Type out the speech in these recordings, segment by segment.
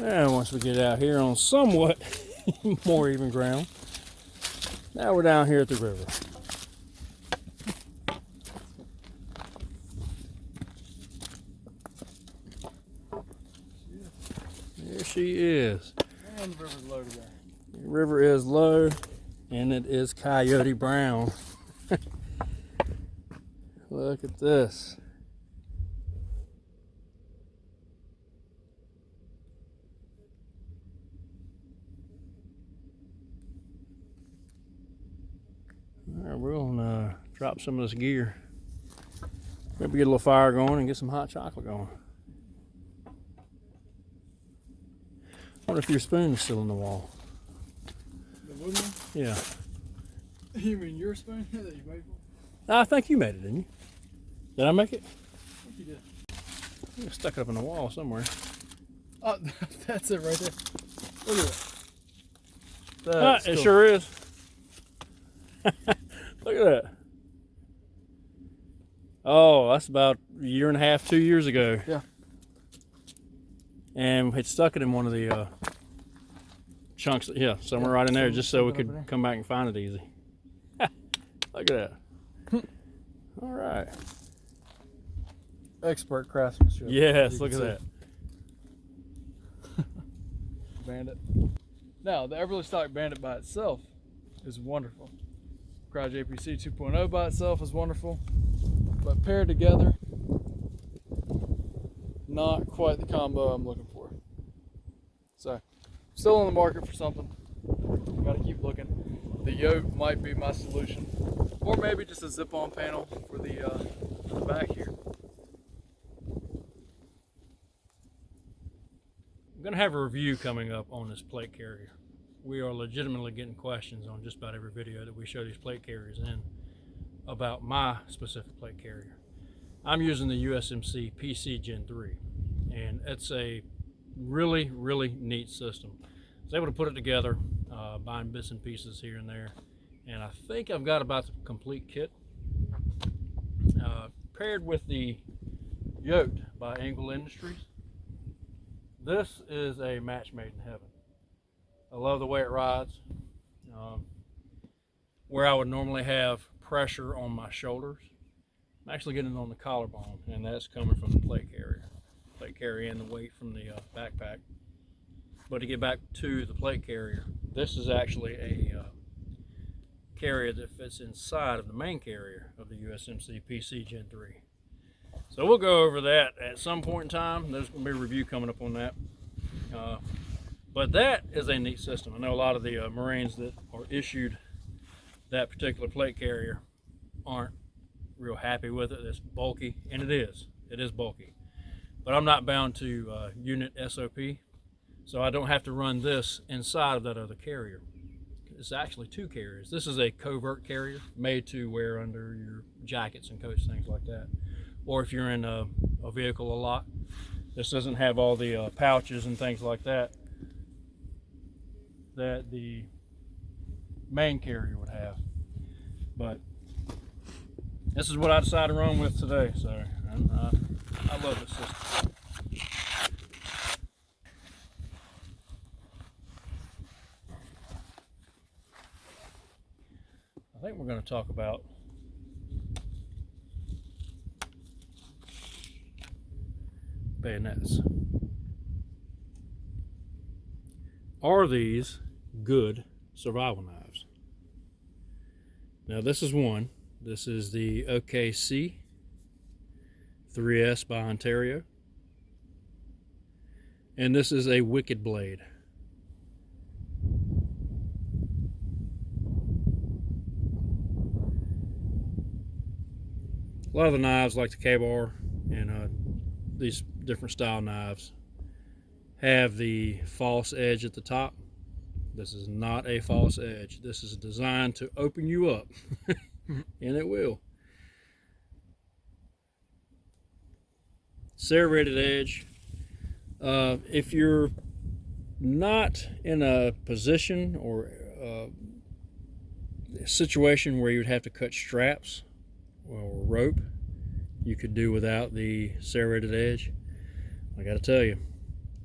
Now once we get out here on somewhat more even ground, now we're down here at the river. There she is. And the river's low today. The river is low, and it is coyote brown. Look at this. All right, we're gonna drop some of this gear. Maybe get a little fire going and get some hot chocolate going. I wonder if your spoon is still in the wall. The wooden one? Yeah. You mean your spoon that you made for? I think you made it, didn't you? Did I make it? I think you did. I stuck it up in the wall somewhere. Oh, that's it right there. Look at that. It sure is. Look at that. Oh, that's about a year and a half, 2 years ago. Yeah. And we stuck it in one of the chunks, yeah, somewhere right in there, just so we could come back and find it easy. Look at that. All right. Expert craftsmanship. Yes, look at that. Bandit. Now, the Everly Stock Bandit by itself is wonderful. Cryo JPC 2.0 by itself is wonderful, but paired together, not quite the combo I'm looking for. So, still on the market for something. Got to keep looking. The yoke might be my solution, or maybe just a zip-on panel for the back here. I'm going to have a review coming up on this plate carrier. We are legitimately getting questions on just about every video that we show these plate carriers in about my specific plate carrier. I'm using the USMC PC Gen 3, and it's a really, really neat system. I was able to put it together, buying bits and pieces here and there, and I think I've got about the complete kit. Paired with the Yoked by Angle Industries. This is a match made in heaven. I love the way it rides. Where I would normally have pressure on my shoulders, I'm actually getting it on the collarbone, and that's coming from the plate carrier. Plate carrier and the weight from the backpack. But to get back to the plate carrier, this is actually a carrier that fits inside of the main carrier of the USMC PC Gen 3. So we'll go over that at some point in time. There's going to be a review coming up on that. But that is a neat system. I know a lot of the Marines that are issued that particular plate carrier aren't real happy with it. It's bulky, and it is. It is bulky. But I'm not bound to unit SOP, so I don't have to run this inside of that other carrier. It's actually two carriers. This is a covert carrier made to wear under your jackets and coats, things like that. Or if you're in a vehicle a lot. This doesn't have all the pouches and things like that that the main carrier would have. But this is what I decided to run with today, so I love this system. I think we're going to talk about bayonets. Are these good survival knives? Now this is one. This is the OKC 3S by Ontario. And this is a Wicked Blade. A lot of the knives like the K-bar and these different style knives have the false edge at the top. This is not a false edge. This is designed to open you up, and it will. Serrated edge. If you're not in a position or a situation where you would have to cut straps or rope, you could do without the serrated edge. I gotta tell you,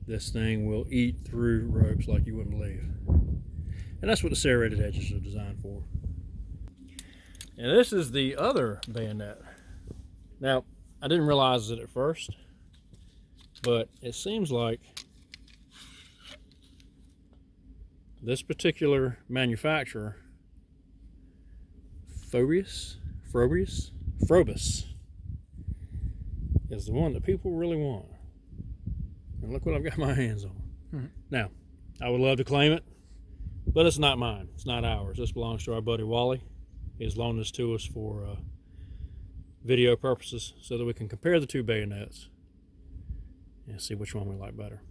this thing will eat through ropes like you wouldn't believe. And that's what the serrated edges are designed for. And this is the other bayonet. Now, I didn't realize it at first, but it seems like this particular manufacturer, Phrobis, is the one that people really want. And look what I've got my hands on. Now, I would love to claim it, but it's not mine. It's not ours. This belongs to our buddy Wally. He's loaned this to us for video purposes so that we can compare the two bayonets and see which one we like better.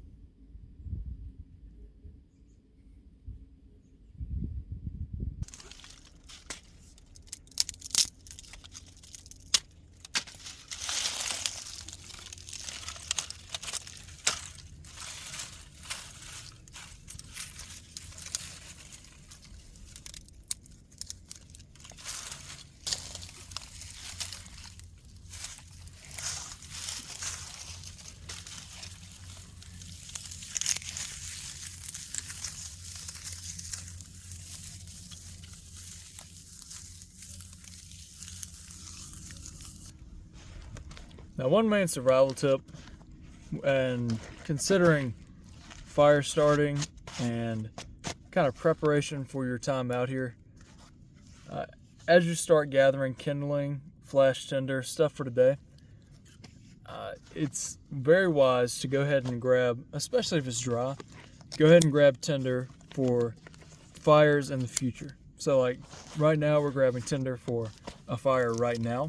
Now, one main survival tip, and considering fire starting and kind of preparation for your time out here, as you start gathering kindling, flash tinder, stuff for today, it's very wise to go ahead and grab, especially if it's dry, go ahead and grab tinder for fires in the future. So like right now we're grabbing tinder for a fire right now,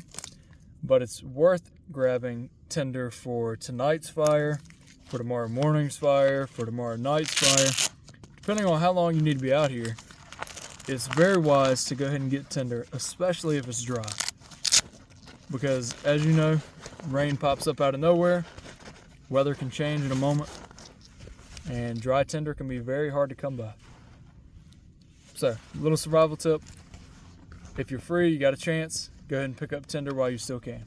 but it's worth grabbing tinder for tonight's fire, for tomorrow morning's fire, for tomorrow night's fire. Depending on how long you need to be out here, it's very wise to go ahead and get tinder, especially if it's dry. Because as you know, rain pops up out of nowhere, weather can change in a moment, and dry tinder can be very hard to come by. So, little survival tip, if you're free, you got a chance, go ahead and pick up tinder while you still can.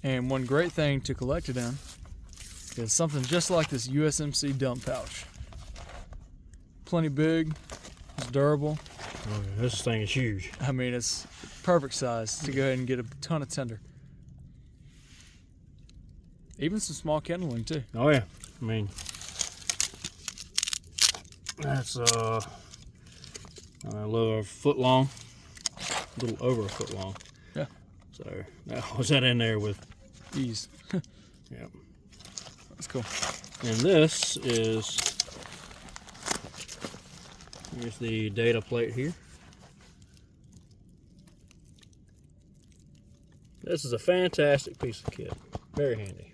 And one great thing to collect it in is something just like this USMC dump pouch. Plenty big, it's durable. Oh, yeah, this thing is huge. I mean, it's perfect size to go ahead and get a ton of tinder. Even some small kindling too. Oh yeah, I mean, that's a little foot long, a little over a foot long. Yeah. So that was that in there with ease. Yep. That's cool. And this is, here's the data plate here. This is a fantastic piece of kit. Very handy.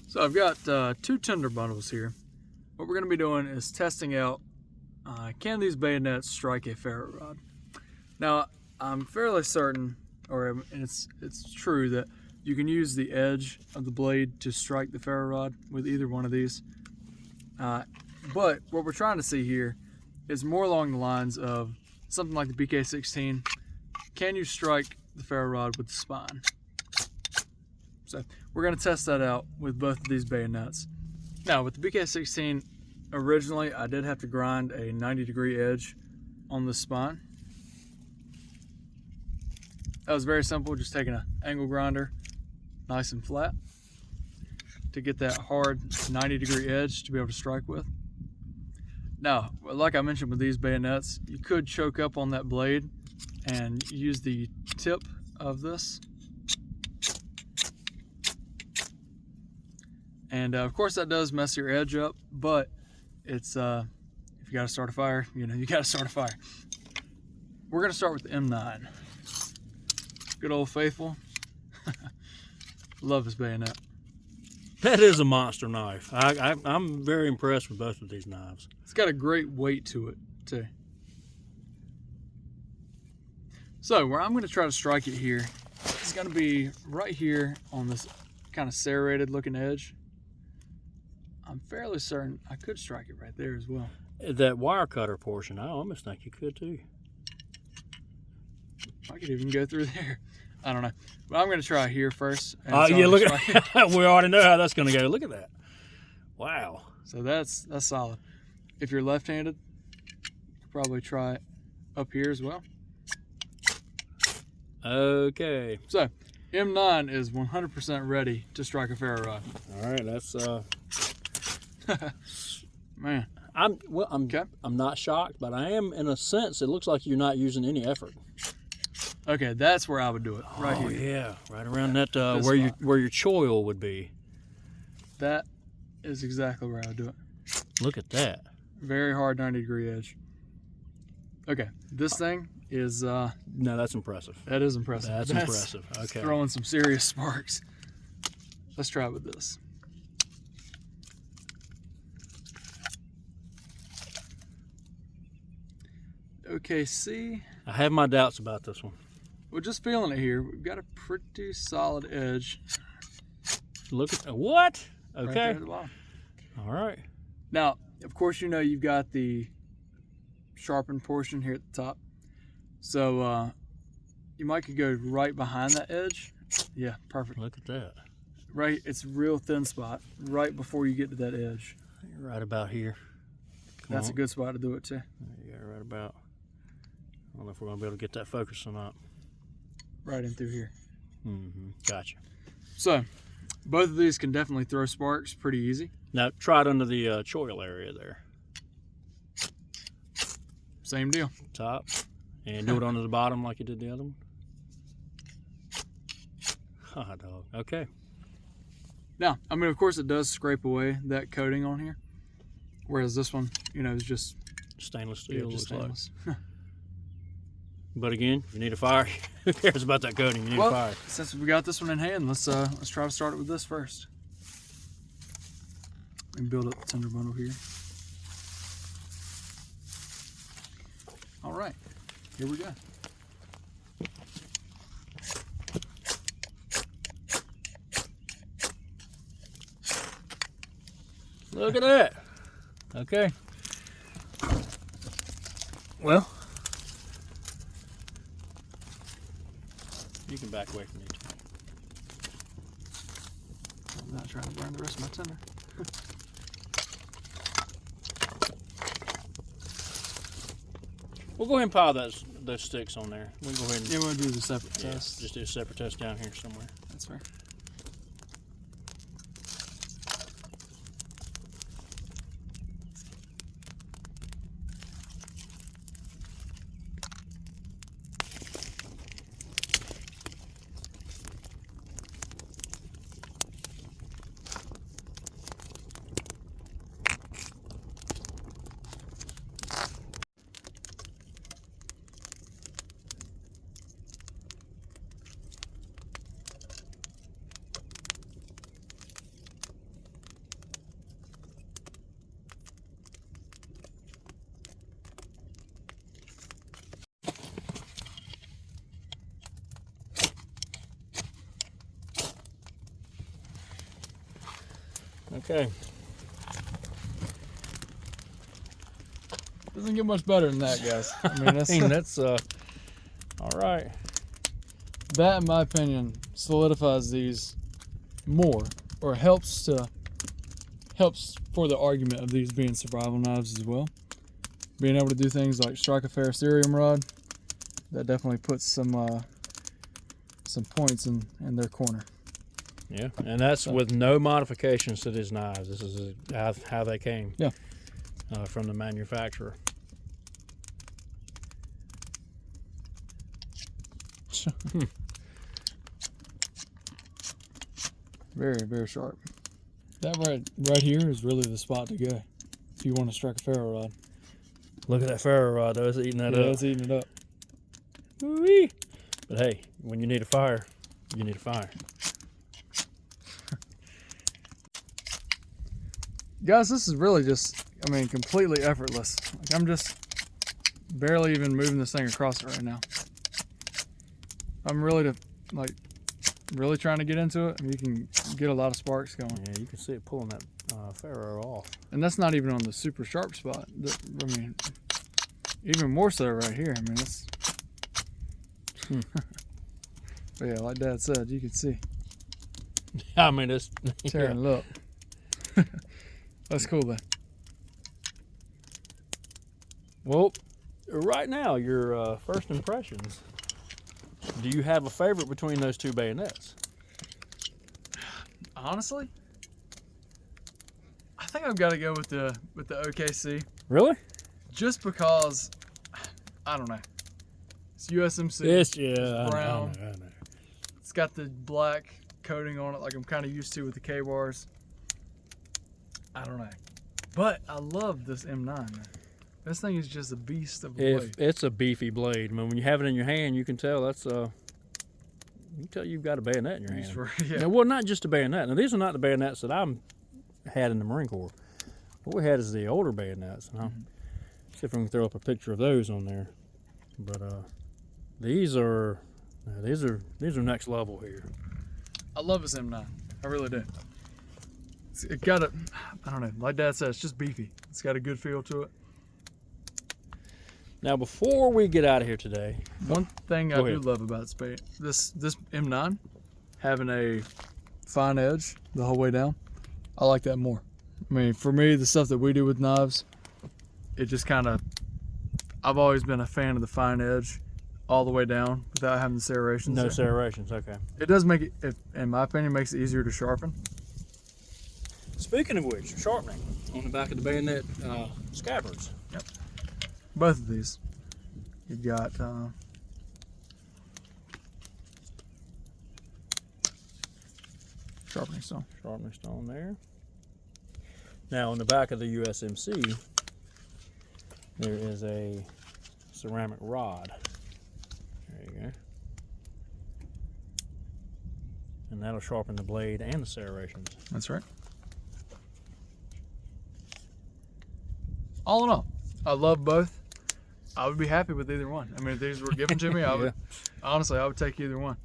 So I've got 2 tinder bundles here. What we're going to be doing is testing out, can these bayonets strike a ferro rod? Now, I'm fairly certain, or it's true, that you can use the edge of the blade to strike the ferro rod with either one of these. But what we're trying to see here is more along the lines of something like the BK16. Can you strike the ferro rod with the spine? So we're going to test that out with both of these bayonets. Now with the BK16, originally I did have to grind a 90-degree edge on the spine. That was very simple, just taking an angle grinder, nice and flat, to get that hard 90-degree edge to be able to strike with. Now, like I mentioned with these bayonets, you could choke up on that blade and use the tip of this. And of course that does mess your edge up, but it's, if you gotta start a fire, you know, you gotta start a fire. We're gonna start with the M9. Good old faithful. Love this bayonet. That is a monster knife. I'm very impressed with both of these knives. It's got a great weight to it, too. So where I'm going to try to strike it here is going to be right here on this kind of serrated looking edge. I'm fairly certain I could strike it right there as well. That wire cutter portion, I almost think you could too. I could even go through there. I don't know. But I'm going to try here first. Yeah, look at we already know how that's going to go. Look at that. Wow. So that's solid. If you're left-handed, probably try it up here as well. Okay. So M9 is 100% ready to strike a ferro rod. All right, that's Man. I'm not shocked, but I am in a sense. It looks like you're not using any effort. Okay, that's where I would do it. Right here. Yeah, right around that where your choil would be. That is exactly where I would do it. Look at that. Very hard 90-degree edge. Okay, this thing is No, that's impressive. that is impressive. That's impressive. Okay. Throwing some serious sparks. Let's try it with this. Okay, see, I have my doubts about this one. we're just feeling it here. We've got a pretty solid edge. Look at what? Right Okay. there at the bottom. All right. Now, of course, you know you've got the sharpened portion here at the top. So you might could go right behind that edge. Yeah, perfect. Look at that. Right, it's a real thin spot right before you get to that edge. Right about here. Come That's on. a good spot to do it too. Yeah, right about. I don't know if we're gonna be able to get that focus or not. Right in through here. Gotcha. So, both of these can definitely throw sparks pretty easy. Now try it under the choil area there. Same deal. Top. And do it under the bottom like you did the other one. Hot dog. Okay. Now, I mean, of course, it does scrape away that coating on here, whereas this one, you know, is just Stainless steel. just Looks like. stainless. But again, if you need a fire, who cares about that coating? You need a fire. Since we got this one in hand, let's try to start it with this first. And build up the tinder bundle here. All right, here we go. Look at that. Okay. Well, you can back away from me. I'm not trying to burn the rest of my tinder. We'll go ahead and pile those sticks on there. We'll go ahead and Yeah, we'll do the separate test. just do a separate test down here somewhere. That's fair. Okay. Doesn't get much better than that, guys. I mean, that's all right. that, in my opinion, solidifies these more, or helps for the argument of these being survival knives as well. Being able to do things like strike a ferrocerium rod, that definitely puts some points in their corner. Yeah, and that's with no modifications to these knives. This is how they came. Yeah. From the manufacturer. Very, very sharp. That right here is really the spot to go if you want to strike a ferro rod. Look at that ferro rod, though. It's eating that Yeah, up. it's eating it up. Woo-wee. But hey, when you need a fire, you need a fire. Guys, this is really just, I mean, completely effortless. Like, I'm just barely even moving this thing across it right now. I'm really really trying to get into it. I mean, you can get a lot of sparks going. Yeah, you can see it pulling that ferro off. And that's not even on the super sharp spot. I mean, even more so right here. I mean, it's. But yeah, like Dad said, you can see. I mean, it's Tearing, look. That's cool, then. Well, right now, your first impressions. Do you have a favorite between those two bayonets? Honestly, I think I've got to go with the OKC. Really? Just because, I don't know. It's USMC. It's yeah, brown. I know. It's got the black coating on it, like I'm kind of used to with the K-bars. I don't know, but I love this M9. Man. This thing is just a beast of a blade. It's a beefy blade. I mean, when you have it in your hand, you can tell that's you can tell you've got a bayonet in your hand. Yeah. Now, well, not just a bayonet. Now, these are not the bayonets that I had in the Marine Corps. What we had is the older bayonets. And I'll see if I can throw up a picture of those on there. But these are next level here. I love this M9. I really do. It got a, I don't know, like Dad said, it's just beefy. It's got a good feel to it. Now, before we get out of here today, one thing I do love about this M9 having a fine edge the whole way down, I like that more. I mean, for me, the stuff that we do with knives, it just kind of, I've always been a fan of the fine edge all the way down without having the serrations. No serrations, okay. It does make it, in my opinion, makes it easier to sharpen. Speaking of which, sharpening on the back of the bayonet scabbards. Yep. Both of these. You've got sharpening stone. Sharpening stone there. Now on the back of the USMC, there is a ceramic rod. There you go. And that'll sharpen the blade and the serrations. That's right. All in all, I love both. I would be happy with either one. I mean, if these were given to me, I would honestly, I would take either one.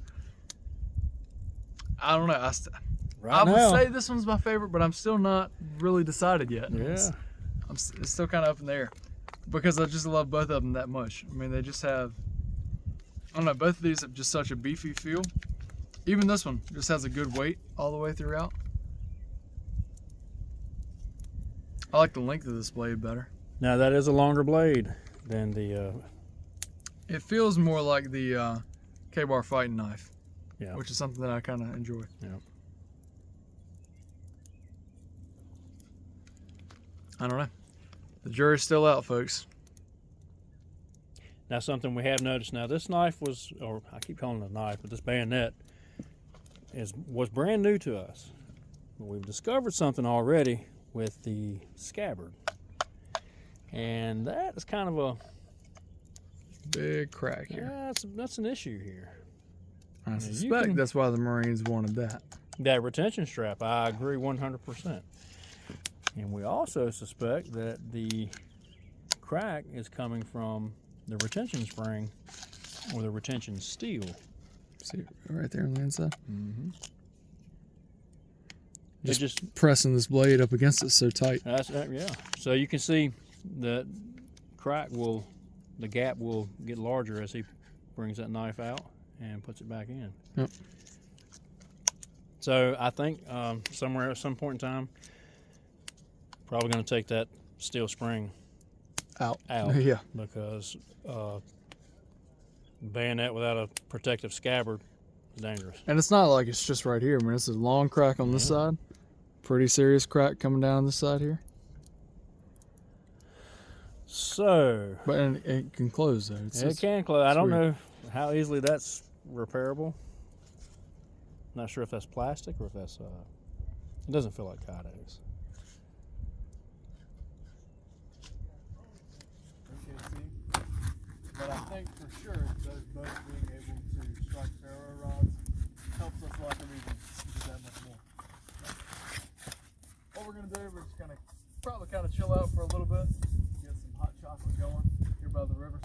I don't know. I would say this one's my favorite, but I'm still not really decided yet. Yeah. It's still kind of up in the air because I just love both of them that much. I mean, they just have, I don't know, both of these have just such a beefy feel. Even this one just has a good weight all the way throughout. I like the length of this blade better. Now that is a longer blade than the... It feels more like the K-bar fighting knife, yeah, which is something that I kind of enjoy. Yeah. I don't know. The jury's still out, folks. Now something we have noticed, now this knife was, or I keep calling it a knife, but this bayonet was brand new to us. But we've discovered something already with the scabbard. And that is kind of a big crack here. Yeah, that's an issue here. I suspect that's why the Marines wanted that. That retention strap, I agree 100%. And we also suspect that the crack is coming from the retention spring or the retention steel. See right there on the inside? Mm-hmm. Just pressing this blade up against it so tight. That's yeah. So you can see the gap will get larger as he brings that knife out and puts it back in. Yep. So I think somewhere at some point in time, probably going to take that steel spring out. Yeah. Because bayonet without a protective scabbard is dangerous. And it's not like it's just right here. I mean, it's a long crack on this side. Pretty serious crack coming down this side here. So. But it can close though. It can close. I don't know how easily that's repairable. Not sure if that's plastic or if that's, it doesn't feel like Kydex. But I think for sure those both being able to strike ferro rods helps us like them even that much more. What we're going to do, we're just going to probably kind of chill out for a little bit, get some hot chocolate going here by the river.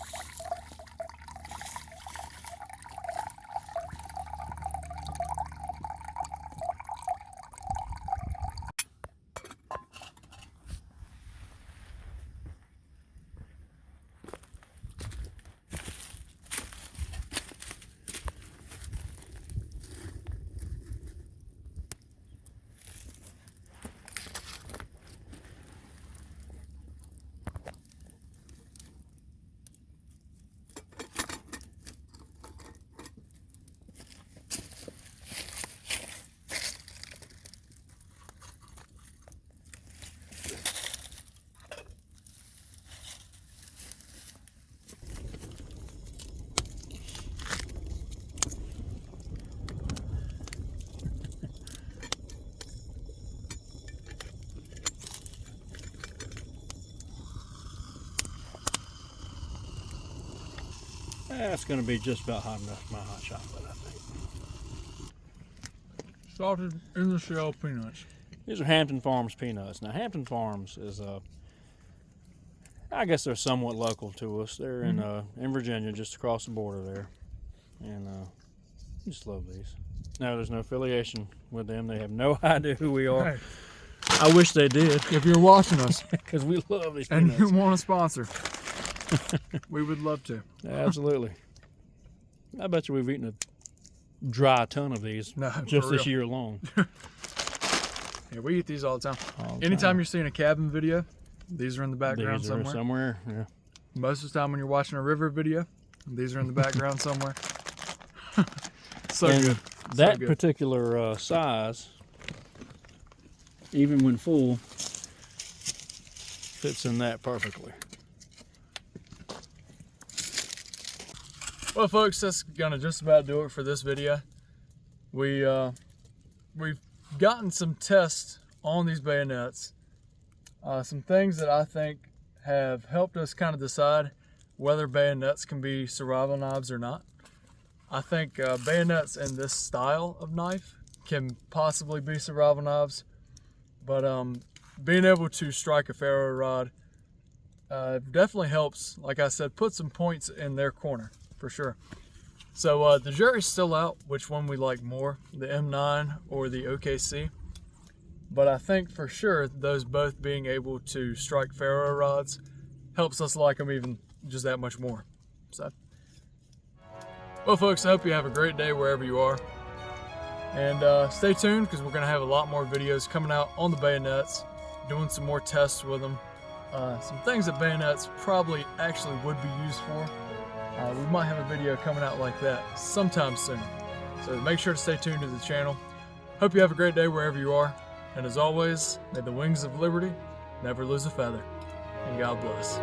That's going to be just about hot enough for my hot chocolate, I think. Salted in the shell peanuts. These are Hampton Farms peanuts. Now, Hampton Farms is, I guess they're somewhat local to us. They're in Virginia, just across the border there. And I just love these. Now, there's no affiliation with them. They have no idea who we are. Hey, I wish they did, if you're watching us because we love these and peanuts. you want a sponsor, we would love to. Absolutely. I bet you we've eaten a dry ton of these just this year alone. Yeah, we eat these all the time. All the Anytime time. you're seeing a cabin video, these are in the background These are somewhere. yeah. Most of the time when you're watching a river video, these are in the background somewhere. So And good. That So good. particular size, even when full, fits in that perfectly. Well, folks, that's gonna just about do it for this video. We've gotten some tests on these bayonets, some things that I think have helped us kind of decide whether bayonets can be survival knives or not. I think bayonets in this style of knife can possibly be survival knives, but being able to strike a ferro rod definitely helps, like I said, put some points in their corner for sure. So the jury's still out which one we like more, the M9 or the OKC. But I think for sure those both being able to strike ferro rods helps us like them even just that much more. So, well, folks, I hope you have a great day wherever you are. And stay tuned, because we're going to have a lot more videos coming out on the bayonets, doing some more tests with them. Some things that bayonets probably actually would be used for. We might have a video coming out like that sometime soon. So make sure to stay tuned to the channel. Hope you have a great day wherever you are. And as always, may the wings of liberty never lose a feather. And God bless.